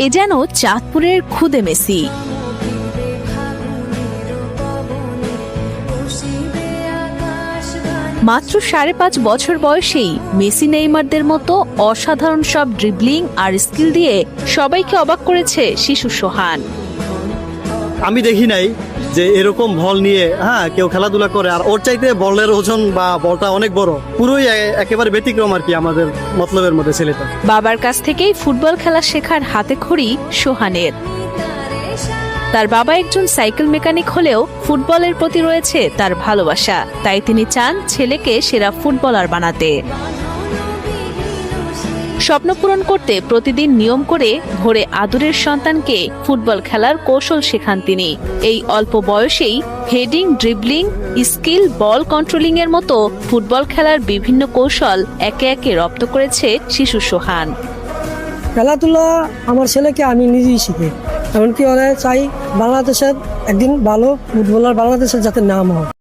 এ যেন চাঁদপুরের খুদে মেসি। মাত্র 5.5 বছর বয়সেই মেসি নেইমারদের মতো অসাধারণ সব ড্রিবলিং আর স্কিল দিয়ে সবাইকে অবাক করেছে শিশু সোহান। আমি দেখি নাই যে এরকম বল নিয়ে কেউ খেলাধুলা করে, আর ওর চাইতে বলের ওজন বা বলটা অনেক বড়, পুরোই একেবারে ব্যতিক্রম আর কি আমাদের মতলবের মধ্যে ছেলেটা। বাবার কাছ থেকেই ফুটবল খেলা শেখার হাতেখড়ি সোহানের। তার বাবা একজন সাইকেল মেকানিক হলেও ফুটবলের প্রতি রয়েছে তার ভালোবাসা, তাই তিনি চান ছেলেকে সেরা ফুটবলার বানাতে। স্বপ্ন পূরণ করতে প্রতিদিন নিয়ম করে ভোরে আদরের সন্তানকে ফুটবল খেলার কৌশল শেখান তিনি। এই অল্প বয়সেই হেডিং, ড্রিবলিং, স্কিল, বল কন্ট্রোলিং এর মতো ফুটবল খেলার বিভিন্ন কৌশল একে একে রপ্ত করেছে শিশু সোহান। খেলাধুলা আমার ছেলেকে আমি নিজেই শিখি, এমনকি ওরা চাই বাংলাদেশের একদিন ভালো ফুটবলার বাংলাদেশের যাতে নাম হয়।